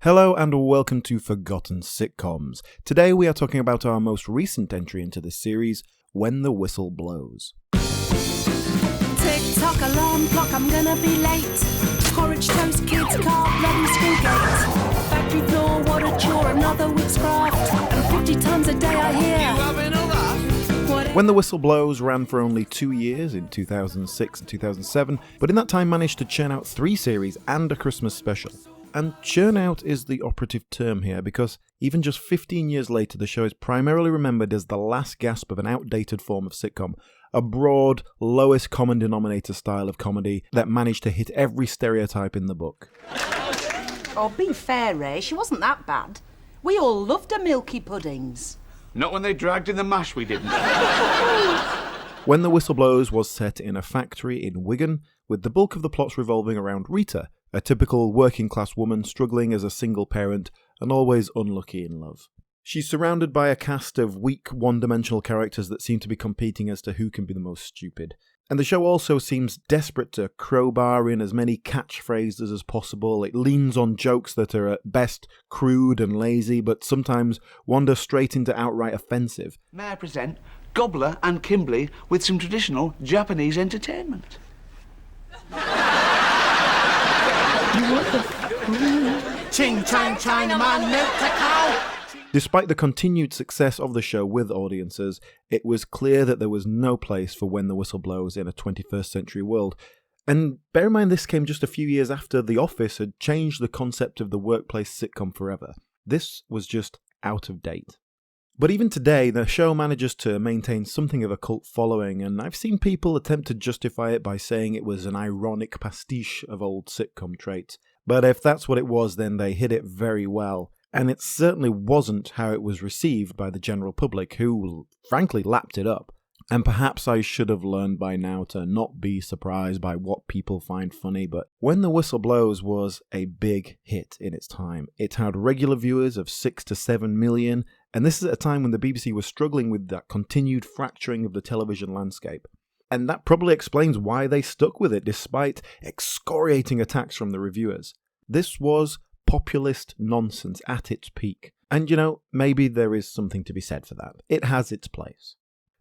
Hello and welcome to Forgotten Sitcoms. Today we are talking about our most recent entry into this series, When the Whistle Blows. Tick-tock, alarm clock, I'm gonna be late. Porridge toast, kids, car, bloody school gate. Factory floor, what a chore, another week's graft. And 50 times a day I hear, you having a laugh? When the Whistle Blows ran for only 2 years in 2006 and 2007, but in that time managed to churn out 3 series and a Christmas special. And churn out is the operative term here because even just 15 years later the show is primarily remembered as the last gasp of an outdated form of sitcom, a broad, lowest common denominator style of comedy that managed to hit every stereotype in the book. Oh, be fair, Ray, she wasn't that bad. We all loved her milky puddings. Not when they dragged in the mash, we didn't. When the Whistle Blows was set in a factory in Wigan, with the bulk of the plots revolving around Rita, a typical working-class woman struggling as a single parent and always unlucky in love. She's surrounded by a cast of weak, one-dimensional characters that seem to be competing as to who can be the most stupid. And the show also seems desperate to crowbar in as many catchphrases as possible. It leans on jokes that are at best crude and lazy, but sometimes wander straight into outright offensive. May I present Gobbler and Kimberley with some traditional Japanese entertainment? Ching chang Chinaman, milk a cow. Despite the continued success of the show with audiences, it was clear that there was no place for When the Whistle Blows in a 21st century world. And bear in mind this came just a few years after The Office had changed the concept of the workplace sitcom forever. This was just out of date. But even today, the show manages to maintain something of a cult following, and I've seen people attempt to justify it by saying it was an ironic pastiche of old sitcom traits. But if that's what it was, then they hit it very well. And it certainly wasn't how it was received by the general public, who frankly lapped it up. And perhaps I should have learned by now to not be surprised by what people find funny, but When the Whistle Blows was a big hit in its time. It had regular viewers of 6 to 7 million, and this is at a time when the BBC was struggling with that continued fracturing of the television landscape. And that probably explains why they stuck with it, despite excoriating attacks from the reviewers. This was populist nonsense at its peak. And maybe there is something to be said for that. It has its place.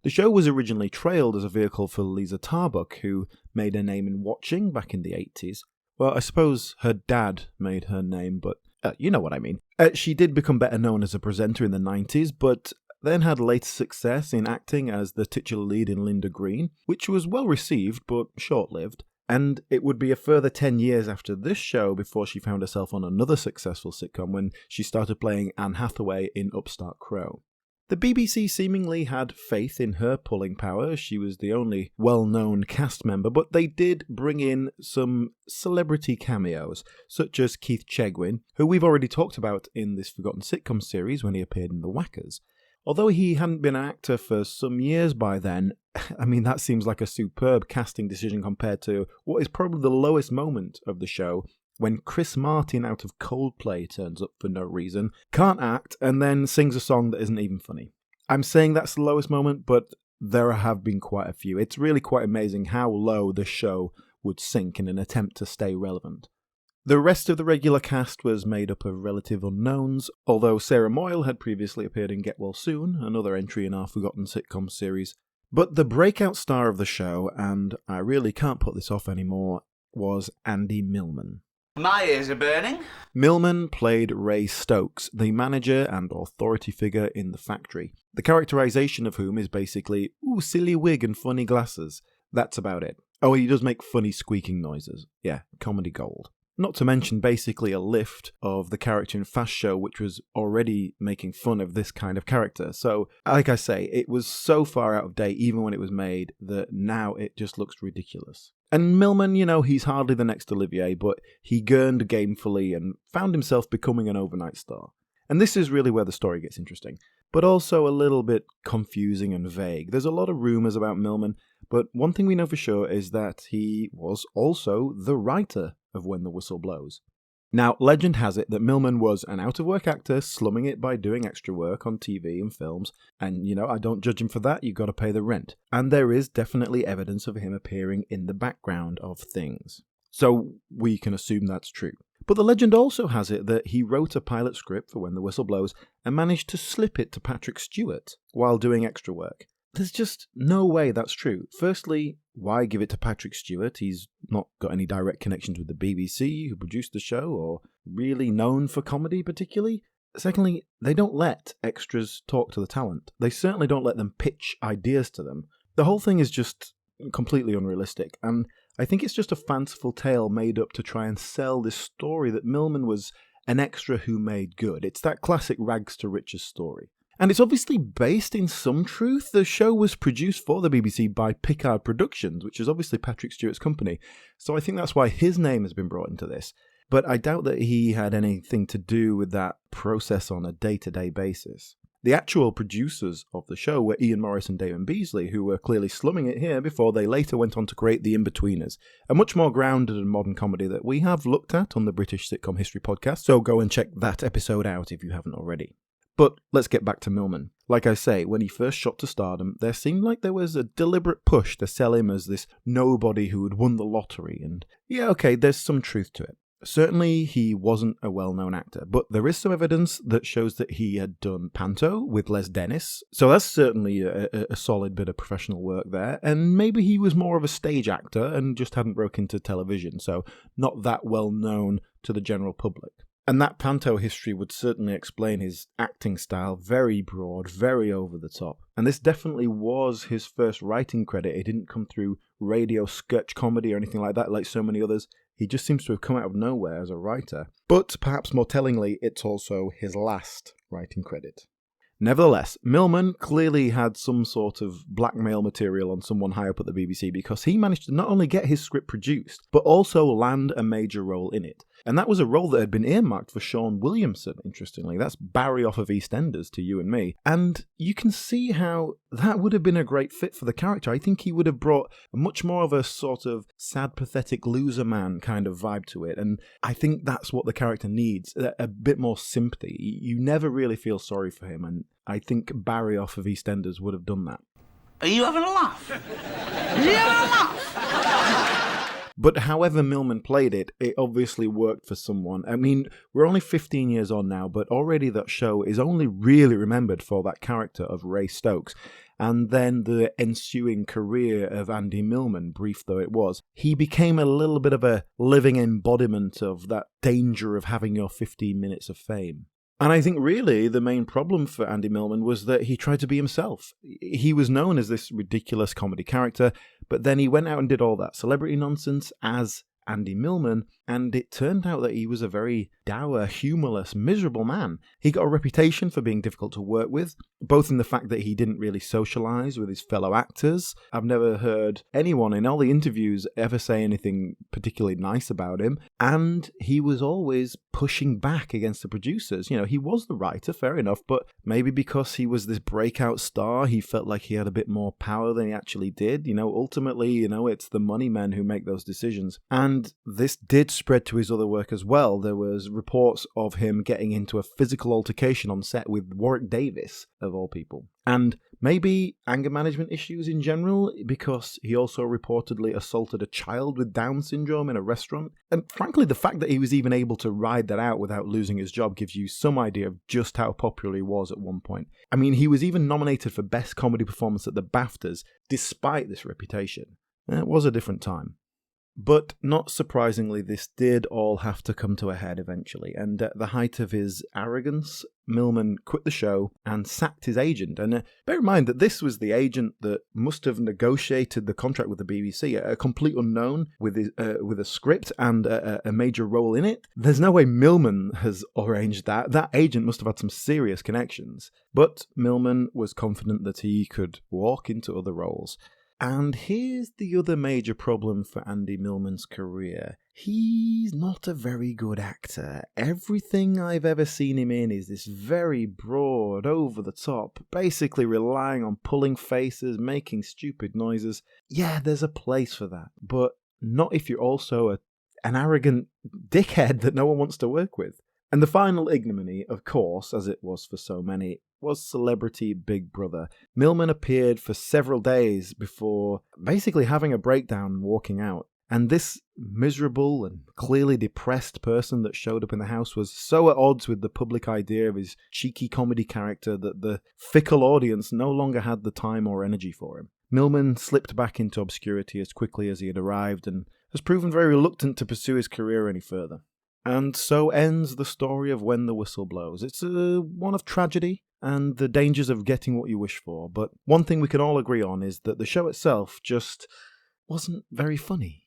The show was originally trailed as a vehicle for Lisa Tarbuck, who made her name in watching back in the 80s. Well, I suppose her dad made her name, but you know what I mean. She did become better known as a presenter in the 90s, but then had later success in acting as the titular lead in Linda Green, which was well received but short-lived. And it would be a further 10 years after this show before she found herself on another successful sitcom when she started playing Anne Hathaway in Upstart Crow. The BBC seemingly had faith in her pulling power. She was the only well-known cast member, but they did bring in some celebrity cameos, such as Keith Chegwin, who we've already talked about in this Forgotten Sitcoms series when he appeared in The Whackers. Although he hadn't been an actor for some years by then, that seems like a superb casting decision compared to what is probably the lowest moment of the show, when Chris Martin out of Coldplay turns up for no reason, can't act, and then sings a song that isn't even funny. I'm saying that's the lowest moment, but there have been quite a few. It's really quite amazing how low the show would sink in an attempt to stay relevant. The rest of the regular cast was made up of relative unknowns, although Sarah Moyle had previously appeared in Get Well Soon, another entry in our Forgotten Sitcoms series. But the breakout star of the show, and I really can't put this off anymore, was Andy Millman. My ears are burning. Millman played Ray Stokes, the manager and authority figure in the factory, the characterization of whom is basically, silly wig and funny glasses. That's about it. Oh, he does make funny squeaking noises. Yeah, comedy gold. Not to mention basically a lift of the character in Fast Show, which was already making fun of this kind of character. So, like I say, it was so far out of date even when it was made that now it just looks ridiculous. And Millman, he's hardly the next Olivier, but he gurned gamefully and found himself becoming an overnight star. And this is really where the story gets interesting, but also a little bit confusing and vague. There's a lot of rumours about Millman, but one thing we know for sure is that he was also the writer of When the Whistle Blows. Now, legend has it that Millman was an out-of-work actor slumming it by doing extra work on TV and films, and, I don't judge him for that, you've got to pay the rent. And there is definitely evidence of him appearing in the background of things. So we can assume that's true. But the legend also has it that he wrote a pilot script for When the Whistle Blows and managed to slip it to Patrick Stewart while doing extra work. There's just no way that's true. Firstly, why give it to Patrick Stewart? He's not got any direct connections with the BBC, who produced the show, or really known for comedy particularly. Secondly, they don't let extras talk to the talent. They certainly don't let them pitch ideas to them. The whole thing is just completely unrealistic, and I think it's just a fanciful tale made up to try and sell this story that Millman was an extra who made good. It's that classic rags to riches story. And it's obviously based in some truth. The show was produced for the BBC by Picard Productions, which is obviously Patrick Stewart's company, so I think that's why his name has been brought into this. But I doubt that he had anything to do with that process on a day-to-day basis. The actual producers of the show were Ian Morris and Damon Beasley, who were clearly slumming it here before they later went on to create The In-Betweeners, a much more grounded and modern comedy that we have looked at on the British Sitcom History podcast, so go and check that episode out if you haven't already. But let's get back to Millman. Like I say, when he first shot to stardom, there seemed like there was a deliberate push to sell him as this nobody who had won the lottery, and yeah, okay, there's some truth to it. Certainly, he wasn't a well-known actor, but there is some evidence that shows that he had done panto with Les Dennis, so that's certainly a solid bit of professional work there, and maybe he was more of a stage actor and just hadn't broken into television, so not that well-known to the general public. And that panto history would certainly explain his acting style, very broad, very over the top. And this definitely was his first writing credit. It didn't come through radio sketch comedy or anything like that, like so many others. He just seems to have come out of nowhere as a writer. But perhaps more tellingly, it's also his last writing credit. Nevertheless, Millman clearly had some sort of blackmail material on someone high up at the BBC, because he managed to not only get his script produced, but also land a major role in it. And that was a role that had been earmarked for Sean Williamson, interestingly. That's Barry off of EastEnders to you and me. And you can see how that would have been a great fit for the character. I think he would have brought much more of a sort of sad, pathetic loser man kind of vibe to it. And I think that's what the character needs, a bit more sympathy. You never really feel sorry for him, and I think Barry off of EastEnders would have done that. Are you having a laugh? Are you having a laugh? But however Millman played it, it obviously worked for someone. I mean, we're only 15 years on now, but already that show is only really remembered for that character of Ray Stokes. And then the ensuing career of Andy Millman, brief though it was, he became a little bit of a living embodiment of that danger of having your 15 minutes of fame. And I think really the main problem for Andy Millman was that he tried to be himself. He was known as this ridiculous comedy character, but then he went out and did all that celebrity nonsense as Andy Millman, and it turned out that he was a very dour, humourless, miserable man. He got a reputation for being difficult to work with, both in the fact that he didn't really socialise with his fellow actors. I've never heard anyone in all the interviews ever say anything particularly nice about him, and he was always pushing back against the producers. You know, he was the writer, fair enough, but maybe because he was this breakout star, he felt like he had a bit more power than he actually did. You know, ultimately, it's the money men who make those decisions. And this did spread to his other work as well. There was reports of him getting into a physical altercation on set with Warwick Davis, of all people. And maybe anger management issues in general, because he also reportedly assaulted a child with Down syndrome in a restaurant. And frankly, the fact that he was even able to ride that out without losing his job gives you some idea of just how popular he was at one point. I mean, he was even nominated for Best Comedy Performance at the BAFTAs, despite this reputation. It was a different time. But not surprisingly, this did all have to come to a head eventually, and at the height of his arrogance, Millman quit the show and sacked his agent. And bear in mind that this was the agent that must have negotiated the contract with the BBC, a complete unknown with a script and a major role in it. There's no way Millman has arranged that. That agent must have had some serious connections. But Millman was confident that he could walk into other roles. And here's the other major problem for Andy Millman's career. He's not a very good actor. Everything I've ever seen him in is this very broad, over-the-top, basically relying on pulling faces, making stupid noises. Yeah, there's a place for that, but not if you're also an arrogant dickhead that no one wants to work with. And the final ignominy, of course, as it was for so many, was Celebrity Big Brother. Millman appeared for several days before basically having a breakdown and walking out. And this miserable and clearly depressed person that showed up in the house was so at odds with the public idea of his cheeky comedy character that the fickle audience no longer had the time or energy for him. Millman slipped back into obscurity as quickly as he had arrived and has proven very reluctant to pursue his career any further. And so ends the story of When the Whistle Blows. It's one of tragedy and the dangers of getting what you wish for, but one thing we can all agree on is that the show itself just wasn't very funny.